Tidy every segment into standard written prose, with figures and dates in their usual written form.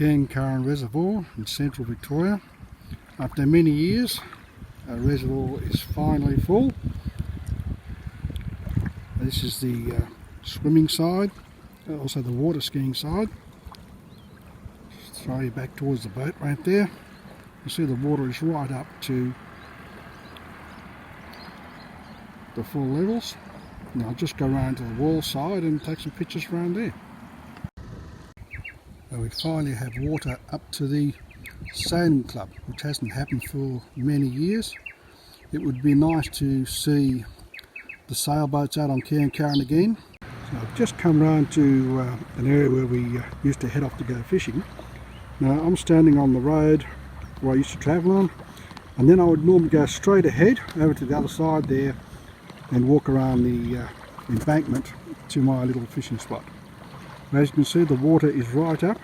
Cairn Curran Reservoir in central Victoria. After many years, our reservoir is finally full. This is the swimming side, also the water skiing side. Just throw you back towards the boat right there. You see the water is right up to the full levels. Now I'll just go around to the wall side and take some pictures around there. We finally have water up to the sailing club, which hasn't happened for many years. It would be nice to see the sailboats out on Cairn Curran again. So I've just come round to an area where we used to head off to go fishing. Now I'm standing on the road where I used to travel on, and then I would normally go straight ahead over to the other side there and walk around the embankment to my little fishing spot. As you can see, the water is right up,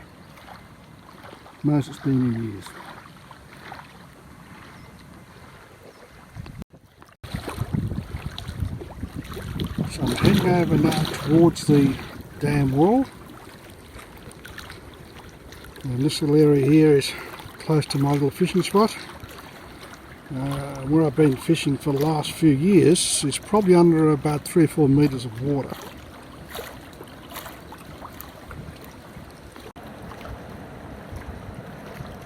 most it's been in years. So I'm heading over now towards the dam wall, and this little area here is close to my little fishing spot. Where I've been fishing for the last few years is probably under about 3 or 4 metres of water.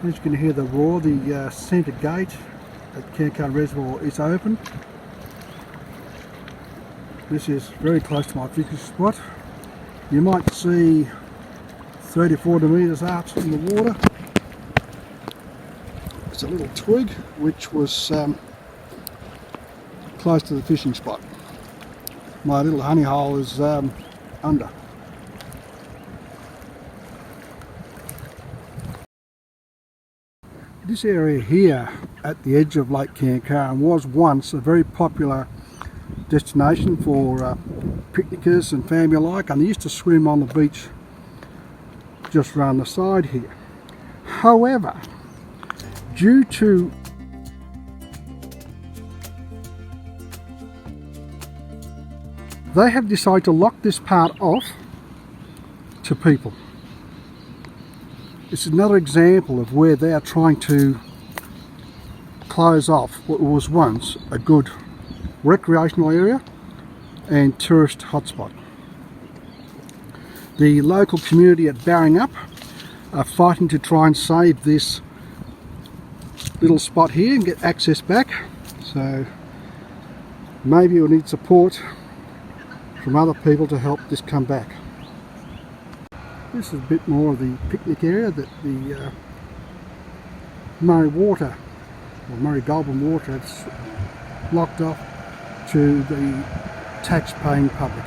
As you can hear the roar, the centre gate at Cairn Curran Reservoir is open. This is very close to my fishing spot. You might see 30 or 40 metres out in the water. It's a little twig which was close to the fishing spot. My little honey hole is under. This area here at the edge of Lake Cairn Curran was once a very popular destination for picnickers and family alike, and they used to swim on the beach just around the side here. However, due to they have decided to lock this part off to people. It's another example of where they are trying to close off what was once a good recreational area and tourist hotspot. The local community at Baringhup are fighting to try and save this little spot here and get access back, so maybe we'll need support from other people to help this come back. This is a bit more of the picnic area that the Murray water, or Murray Goulburn water, has locked off to the tax-paying public.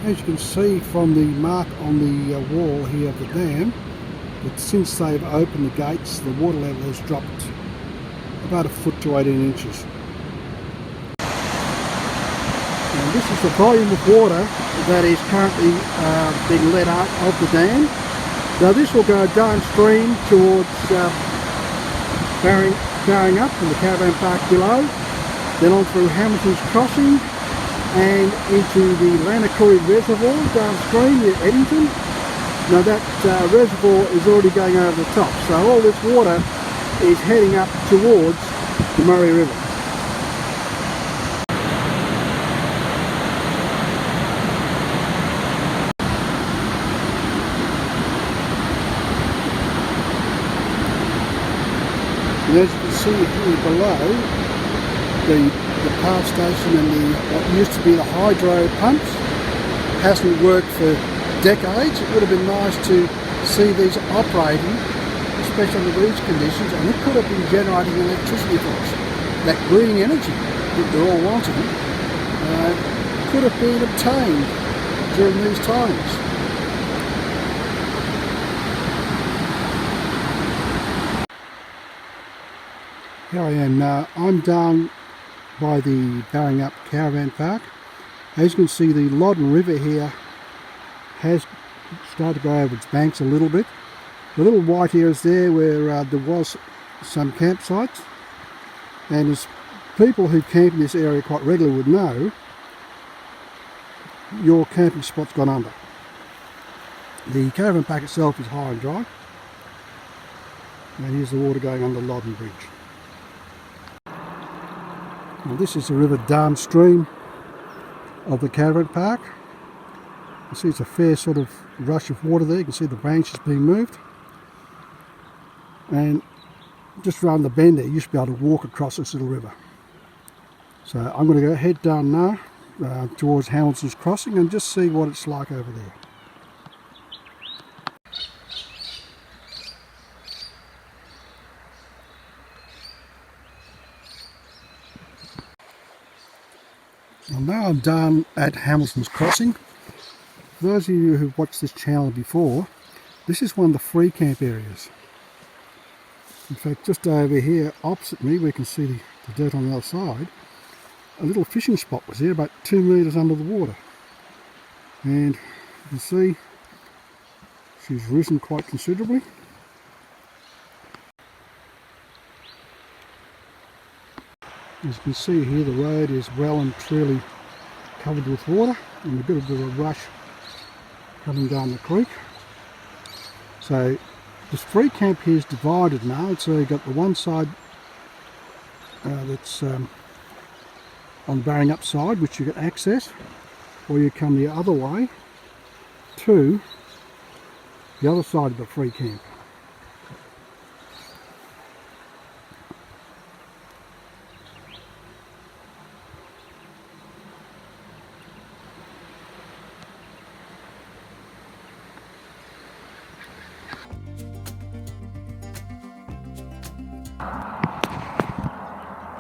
As you can see from the mark on the wall here of the dam, that since they've opened the gates, the water level has dropped about 1 foot to 18 inches. And this is the volume of water that is currently being let out of the dam. Now this will go downstream towards Baringhup and the caravan park below, then on through Hamilton's Crossing and into the Lannecoorie Reservoir downstream near Eddington. Now that reservoir is already going over the top, so all this water is heading up towards the Murray River. And as you can see here below, the power station and what used to be the hydro pumps hasn't worked for decades. It would have been nice to see these operating, especially under these conditions, and it could have been generating electricity for us. That green energy that they're all wanting could have been obtained during these times. Here I am now. I'm down by the Baringhup Caravan Park. As you can see, the Loddon River here has started to go over its banks a little bit. The little white areas there where there was some campsites, and as people who camp in this area quite regularly would know, your camping spot's gone under. The caravan park itself is high and dry, and here's the water going under Loddon Bridge. Now this is the river downstream of the caravan park. You see it's a fair sort of rush of water there. You can see the branches being moved, and just around the bend there you should be able to walk across this little river. So I'm going to go head down now towards Hamilton's Crossing and just see what it's like over there. Well, now I'm down at Hamilton's Crossing. For those of you who've watched this channel before, this is one of the free camp areas. In fact, just over here opposite me, we can see the dirt on the other side. A little fishing spot was there, about 2 metres under the water. And you can see she's risen quite considerably. As you can see here, the road is well and truly covered with water, and a bit of a rush coming down the creek. So this free camp here is divided now. So you've got the one side that's on the Baringhup side, which you can access, or you come the other way to the other side of the free camp.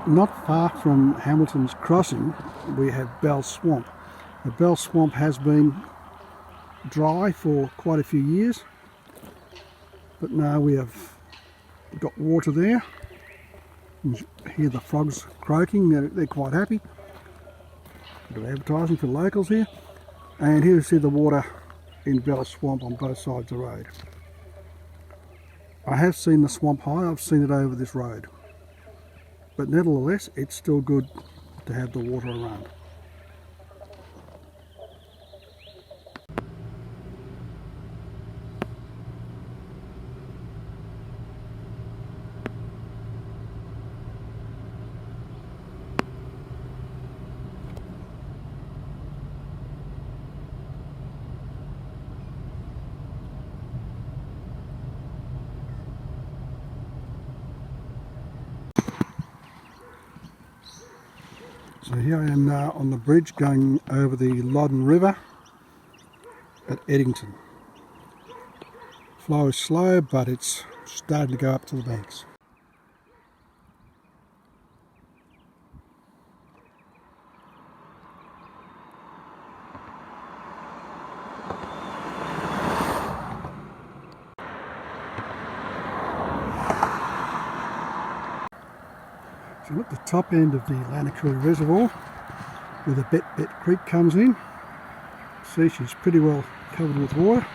Not far from Hamilton's Crossing we have Bell Swamp. The Bell Swamp has been dry for quite a few years, but now we have got water there. You can hear the frogs croaking, they're quite happy. A bit of advertising for the locals here. And here you see the water in Bell Swamp on both sides of the road. I have seen the swamp high, I've seen it over this road. But nevertheless, it's still good to have the water around. So here I am now on the bridge going over the Loddon River at Eddington. Flow is slow, but it's starting to go up to the banks. So I'm at the top end of the Lannecoorie Reservoir, where the Bet Creek comes in. See, she's pretty well covered with water.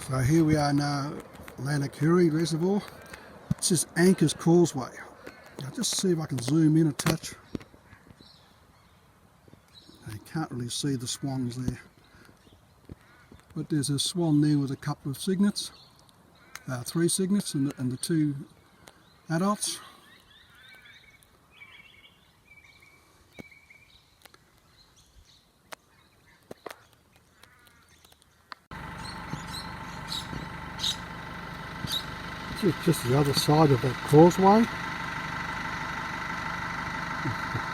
So here we are now, Lannecoorie Reservoir. This is Ankers Causeway. Now just see if I can zoom in a touch. You can't really see the swans there. But there's a swan there with a couple of cygnets, 3 cygnets and the 2 adults. This is just the other side of that causeway.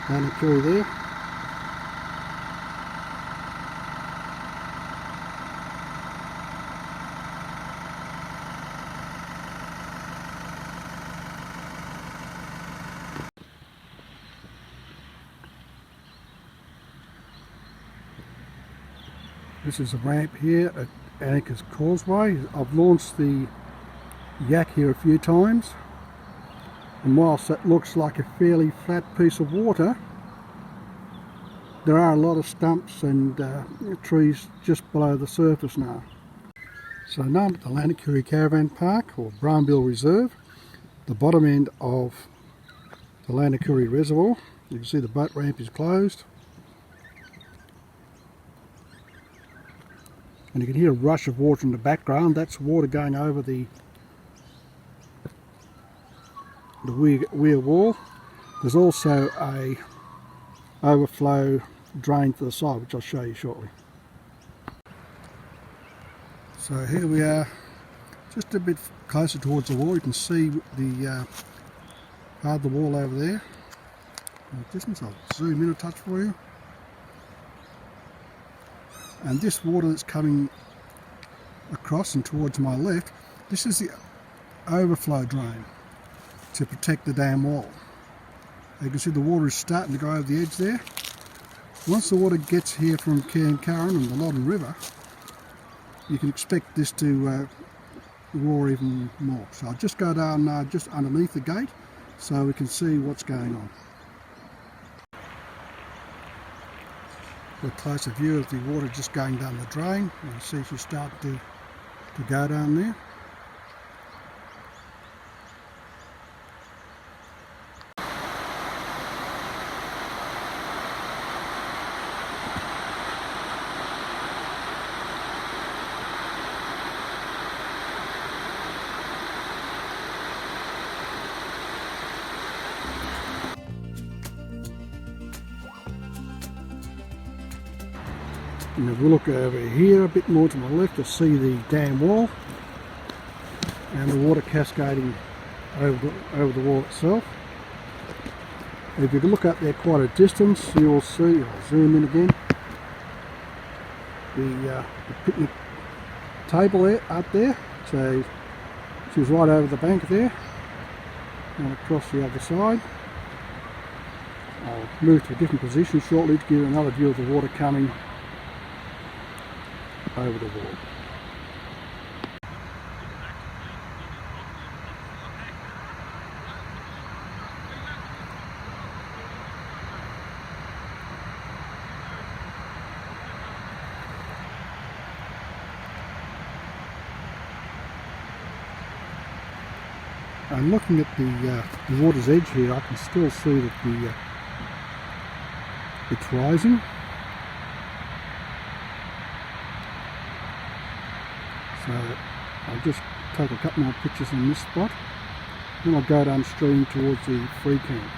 Lannecoorie there. This is a ramp here at Ankers Causeway. I've launched the yak here a few times, and whilst that looks like a fairly flat piece of water, there are a lot of stumps and trees just below the surface now. So now I'm at the Laanecoorie Caravan Park, or Brownbill Reserve, the bottom end of the Lannecoorie Reservoir. You can see the boat ramp is closed. And you can hear a rush of water in the background. That's water going over the weir wall. There's also a overflow drain to the side, which I'll show you shortly. So here we are, just a bit closer towards the wall. You can see the part of the wall over there. In the distance, I'll zoom in a touch for you. And this water that's coming across and towards my left, this is the overflow drain to protect the dam wall. You can see the water is starting to go over the edge there. Once the water gets here from Cairn Curran and the Loddon River, you can expect this to roar even more. So I'll just go down just underneath the gate so we can see what's going on. A closer view of the water just going down the drain. You can see she's starting to go down there. And if we look over here a bit more to my left, you'll see the dam wall and the water cascading over the wall itself. If you can look up there quite a distance, you will see, I'll zoom in again, the picnic table there, up there. So she's right over the bank there and across the other side. I'll move to a different position shortly to give you another view of the water coming over the wall. And looking at the water's edge here, I can still see that it's rising. So I'll just take a couple more pictures in this spot, then I'll go downstream towards the free camp.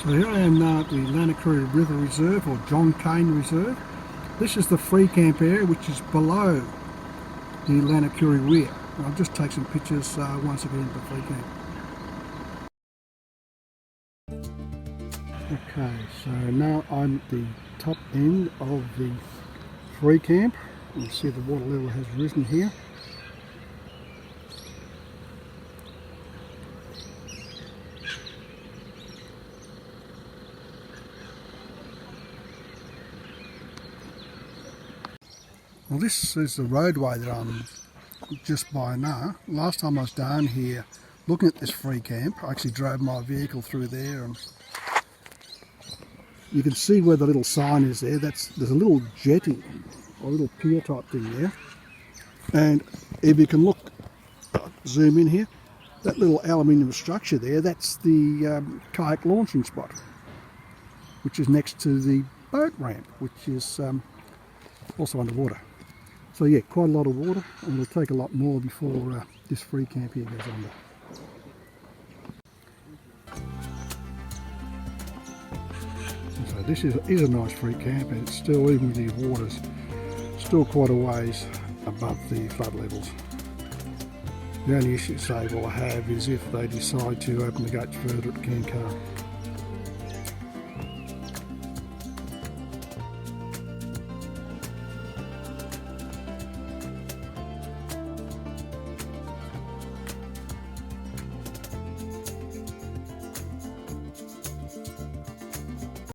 So here I am now at the Lannecoorie River Reserve, or Cain Reserve. This is the free camp area which is below the Lannecoorie Weir. I'll just take some pictures once again of the free camp. Okay, so now I'm at the top end of the free camp. You can see the water level has risen here. Well, this is the roadway that I'm just by now. Last time I was down here looking at this free camp, I actually drove my vehicle through there, and you can see where the little sign is there. There's a little jetty, or a little pier type thing there. And if you can look, zoom in here, that little aluminium structure there, that's the kayak launching spot, which is next to the boat ramp, which is also underwater. So yeah, quite a lot of water, and it'll take a lot more before this free camp here goes under. So this is a nice free camp, and it's still, even with the waters, still quite a ways above the flood levels. The only issue, say, we'll have is if they decide to open the gates further at Cairn Curran.